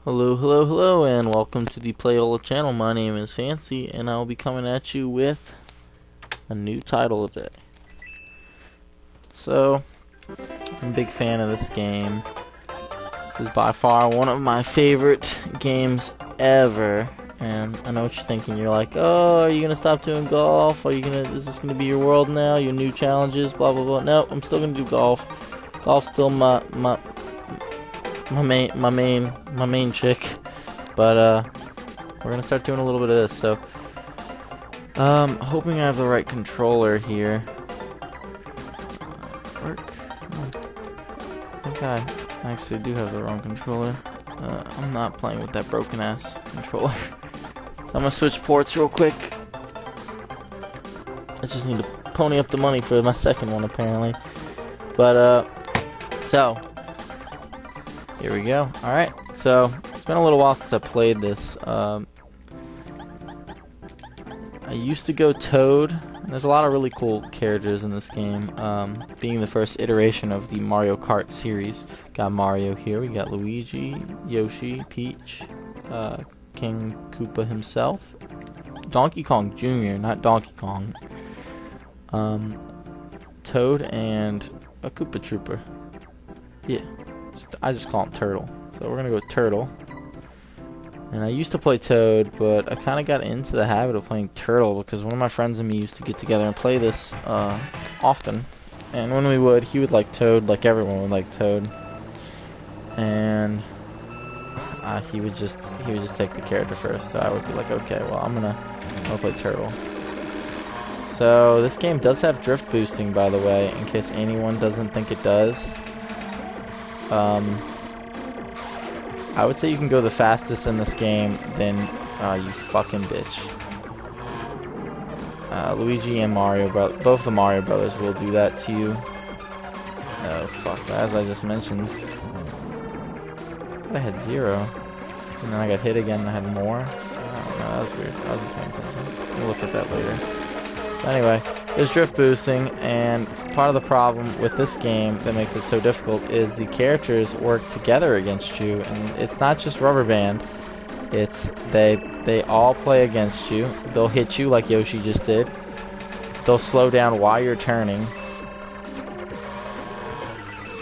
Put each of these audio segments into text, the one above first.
Hello, hello, hello, and welcome to the Playola channel. My name is Fancy, and I will be coming at you with a new title today. So, I'm a big fan of this game. This is by far one of my favorite games ever. And I know what you're thinking. You're like, oh, are you gonna stop doing golf? Is this gonna be your world now? Your new challenges? Blah blah blah. No, I'm still gonna do golf. Golf's still my main chick, but we're gonna start doing a little bit of this. So, hoping I have the right controller here. Work. I think I actually do have the wrong controller. I'm not playing with that broken ass controller. So I'm gonna switch ports real quick. I just need to pony up the money for my second one apparently. But so. Here we go. Alright, so it's been a little while since I played this. I used to go Toad. There's a lot of really cool characters in this game. Being the first iteration of the Mario Kart series. Got Mario here. We got Luigi, Yoshi, Peach, King Koopa himself. Donkey Kong Jr., not Donkey Kong. Toad and a Koopa Trooper. Yeah. I just call him Turtle. So we're going to go with Turtle. And I used to play Toad, but I kind of got into the habit of playing Turtle because one of my friends and me used to get together and play this often. And when we would, he would like Toad like everyone would like Toad. And he would just take the character first. So I would be like, okay, well, I'm gonna play Turtle. So this game does have drift boosting, by the way, in case anyone doesn't think it does. I would say you can go the fastest in this game, then you fucking bitch. Luigi and Mario, both the Mario brothers will do that to you. Oh fuck, as I just mentioned. I had 0. And then I got hit again and I had more. I don't know, that was weird. I wasn't paying attention. We'll look at that later. So anyway, there's drift boosting, and part of the problem with this game that makes it so difficult is the characters work together against you, and it's not just rubber band. It's they all play against you. They'll hit you like Yoshi just did. They'll slow down while you're turning.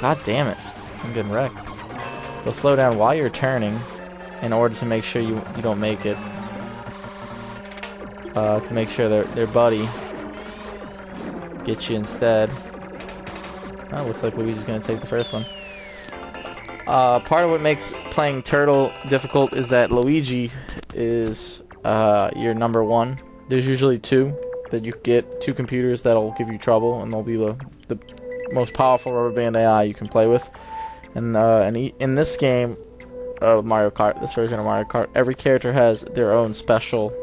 God damn it. I'm getting wrecked. They'll slow down while you're turning in order to make sure you don't make it. To make sure their buddy gets you instead. Oh, looks like Luigi's going to take the first one. Part of what makes playing Turtle difficult is that Luigi is your number 1. There's usually 2 that you get, 2 computers that'll give you trouble, and they'll be the most powerful rubber band AI you can play with. And in this game of Mario Kart, this version of Mario Kart, every character has their own special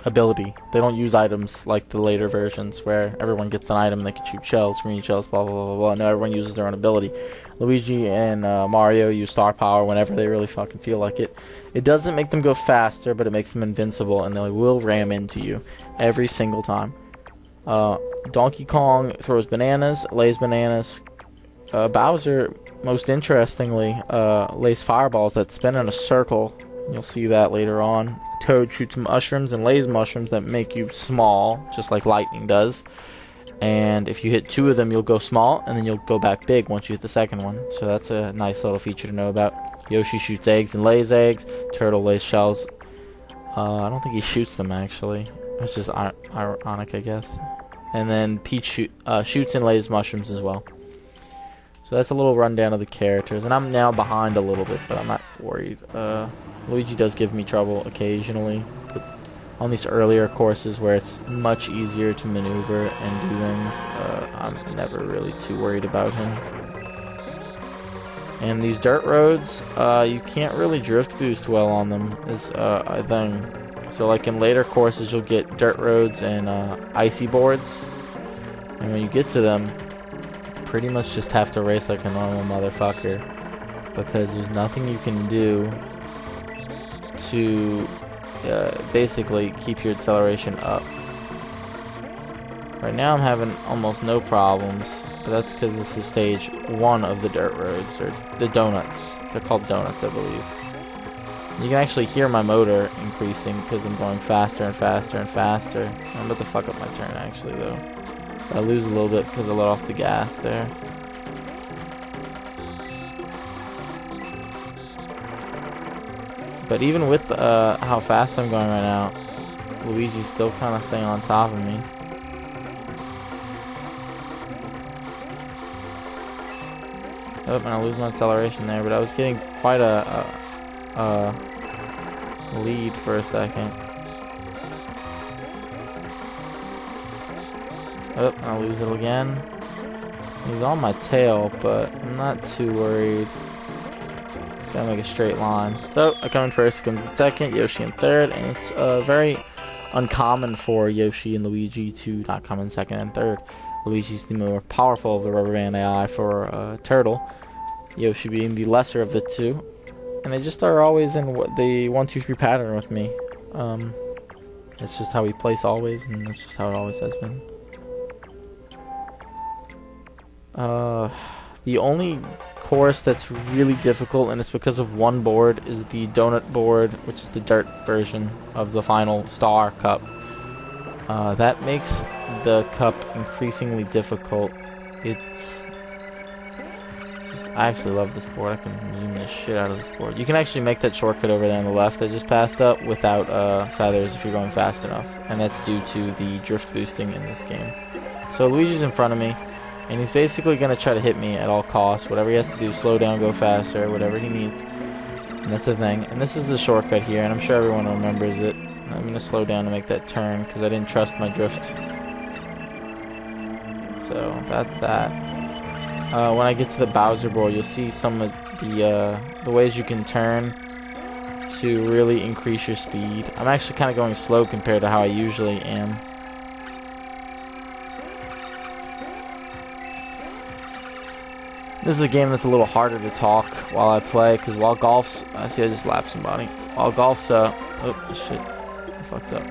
ability. They don't use items like the later versions where everyone gets an item and they can shoot shells, green shells, blah blah blah blah. No, everyone uses their own ability. Luigi and Mario use star power whenever they really fucking feel like it. It doesn't make them go faster, but it makes them invincible, and they will ram into you every single time. Donkey Kong throws bananas, lays bananas. Bowser, most interestingly, lays fireballs that spin in a circle. You'll see that later on. Toad shoots mushrooms and lays mushrooms that make you small, just like lightning does. And if you hit 2 of them, you'll go small, and then you'll go back big once you hit the second one. So that's a nice little feature to know about. Yoshi shoots eggs and lays eggs. Turtle lays shells. I don't think he shoots them, actually. It's just ironic, I guess. And then Peach shoots and lays mushrooms as well. So that's a little rundown of the characters. And I'm now behind a little bit, but I'm not worried. Luigi does give me trouble occasionally, but on these earlier courses where it's much easier to maneuver and do things, I'm never really too worried about him. And these dirt roads, you can't really drift boost well on them, is a thing. So like in later courses, you'll get dirt roads and icy boards, and when you get to them, you pretty much just have to race like a normal motherfucker, because there's nothing you can do to basically keep your acceleration up. Right now I'm having almost no problems, but that's because this is stage 1 of the dirt roads, or the donuts. They're called donuts, I believe. You can actually hear my motor increasing because I'm going faster and faster and faster. I'm about to fuck up my turn actually though. So I lose a little bit because I let off the gas there. But even with how fast I'm going right now, Luigi's still kind of staying on top of me. Oh, and I lose my acceleration there, but I was getting quite a lead for a second. Oh, and I lose it again. He's on my tail, but I'm not too worried. Just gotta make a straight line. So, I come in first, comes in second, Yoshi in third, and it's very uncommon for Yoshi and Luigi to not come in second and third. Luigi's the more powerful of the rubber band AI for Turtle, Yoshi being the lesser of the two. And they just are always in the 1-2-3 pattern with me. It's just how we place always, and that's just how it always has been. The only course that's really difficult, and it's because of one board, is the donut board, which is the dirt version of the final Star Cup. That makes the cup increasingly difficult. I actually love this board. I can zoom the shit out of this board. You can actually make that shortcut over there on the left I just passed up without feathers if you're going fast enough, and that's due to the drift boosting in this game. So Luigi's in front of me, and he's basically going to try to hit me at all costs. Whatever he has to do, slow down, go faster, whatever he needs. And that's the thing. And this is the shortcut here, and I'm sure everyone remembers it. I'm going to slow down to make that turn because I didn't trust my drift. So that's that. When I get to the Bowser board, you'll see some of the ways you can turn to really increase your speed. I'm actually kind of going slow compared to how I usually am. This is a game that's a little harder to talk while I play, because while golf's... I just lapped somebody. While golf's oh, shit. I fucked up.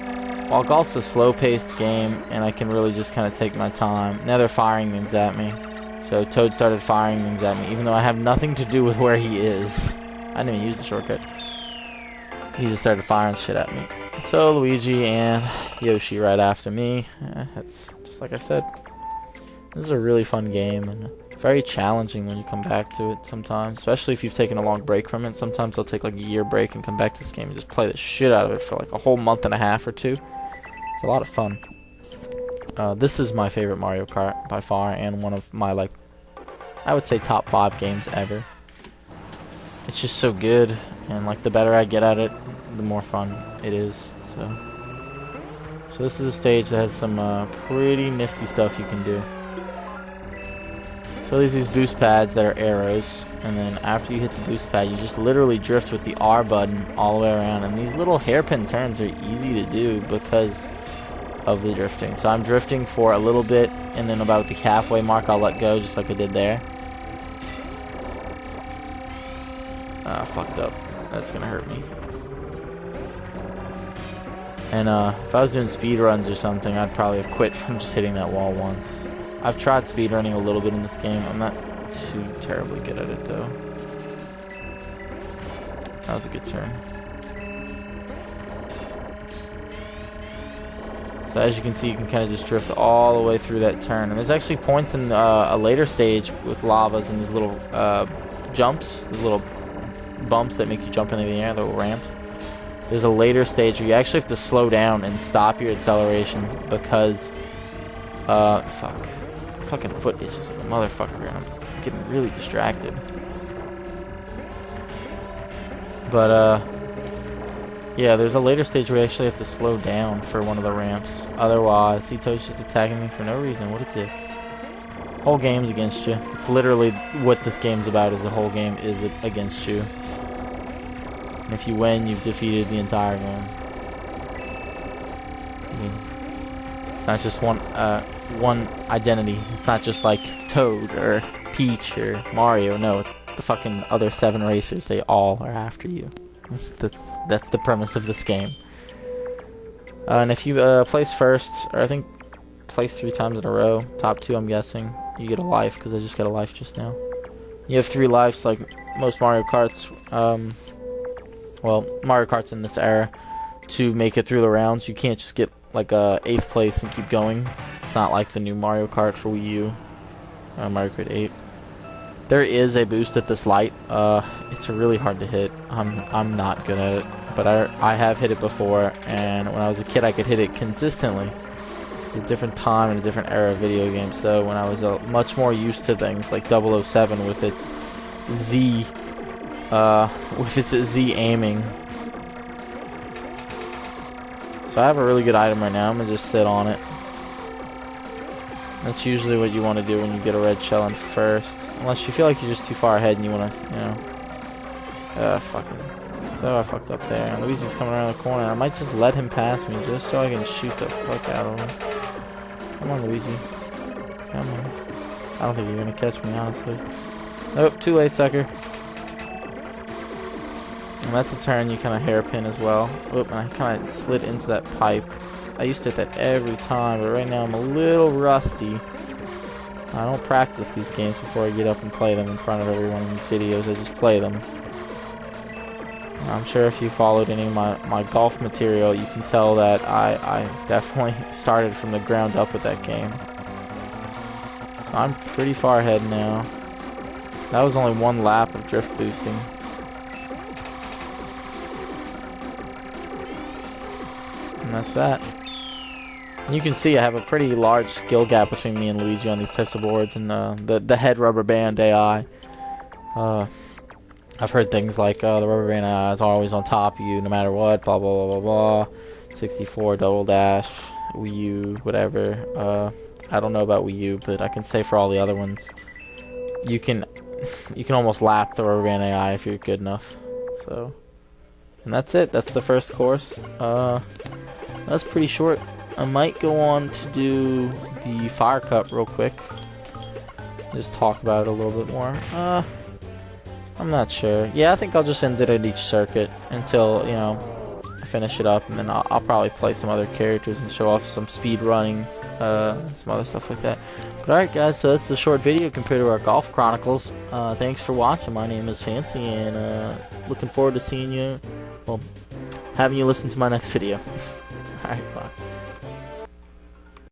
While golf's a slow-paced game, and I can really just kind of take my time. Now they're firing things at me. So Toad started firing things at me, even though I have nothing to do with where he is. I didn't even use the shortcut. He just started firing shit at me. So Luigi and Yoshi right after me. That's just like I said. This is a really fun game, and very challenging when you come back to it sometimes, especially if you've taken a long break from it. Sometimes I'll take like a year break and come back to this game and just play the shit out of it for like a whole month and a half or two. It's a lot of fun. This is my favorite Mario Kart by far, and one of my, like, I would say top 5 games ever. It's just so good, and like the better I get at it, the more fun it is. So this is a stage that has some pretty nifty stuff you can do. So there's these boost pads that are arrows, and then after you hit the boost pad, you just literally drift with the R button all the way around, and these little hairpin turns are easy to do because of the drifting. So I'm drifting for a little bit, and then about the halfway mark I'll let go, just like I did there. Fucked up. That's gonna hurt me. And if I was doing speed runs or something, I'd probably have quit from just hitting that wall once. I've tried speedrunning a little bit in this game. I'm not too terribly good at it though. That was a good turn. So as you can see, you can kind of just drift all the way through that turn. And there's actually points in a later stage with lavas and these little jumps, these little bumps that make you jump into the air, the little ramps. There's a later stage where you actually have to slow down and stop your acceleration because, fucking foot itches like a motherfucker, and I'm getting really distracted. But, yeah, there's a later stage where you actually have to slow down for one of the ramps. Otherwise, see Toad's just attacking me for no reason. What a dick. Whole game's against you. It's literally what this game's about, is the whole game is against you. And if you win, you've defeated the entire game. I mean, it's not just one identity. It's not just like Toad or Peach or Mario. No, it's the fucking other 7 racers. They all are after you. That's the premise of this game. And if you place first, or I think place 3 times in a row, top 2 I'm guessing, you get a life, because I just got a life just now. You have 3 lives like most Mario Karts. well, Mario Kart's in this era, to make it through the rounds. You can't just get like a 8th place and keep going. It's not like the new Mario Kart for Wii U, Mario Kart 8. There is a boost at this light. It's really hard to hit. I'm not good at it, but I have hit it before, and when I was a kid I could hit it consistently. A different time and a different era of video games, though, when I was much more used to things like 007 with its Z aiming. So I have a really good item right now. I'm gonna just sit on it. That's usually what you want to do when you get a red shell in first, unless you feel like you're just too far ahead and you want to, you know. Fucking. So I fucked up there. And Luigi's coming around the corner. I might just let him pass me just so I can shoot the fuck out of him. Come on, Luigi. Come on. I don't think you're gonna catch me, honestly. Nope, too late, sucker. And that's a turn you kind of hairpin as well. Oop, and I kind of slid into that pipe. I used to hit that every time, but right now I'm a little rusty. I don't practice these games before I get up and play them in front of everyone in these videos. I just play them. I'm sure if you followed any of my golf material, you can tell that I definitely started from the ground up with that game. So I'm pretty far ahead now. That was only one lap of drift boosting. And that's that. And you can see I have a pretty large skill gap between me and Luigi on these types of boards, and the head rubber band AI. I've heard things like the rubber band AI is always on top of you no matter what, blah blah blah blah blah. 64 double dash, Wii U, whatever. I don't know about Wii U, but I can say for all the other ones, you can almost lap the rubber band AI if you're good enough. So, and that's it. That's the first course. That's pretty short. I might go on to do the Fire Cup real quick. Just talk about it a little bit more. I'm not sure. Yeah, I think I'll just end it at each circuit until, you know, I finish it up, and then I'll probably play some other characters and show off some speed running, some other stuff like that. But alright guys, so that's a short video compared to our Golf Chronicles. Thanks for watching. My name is Fancy, and looking forward to seeing you, well, having you listen to my next video. Alright, bye.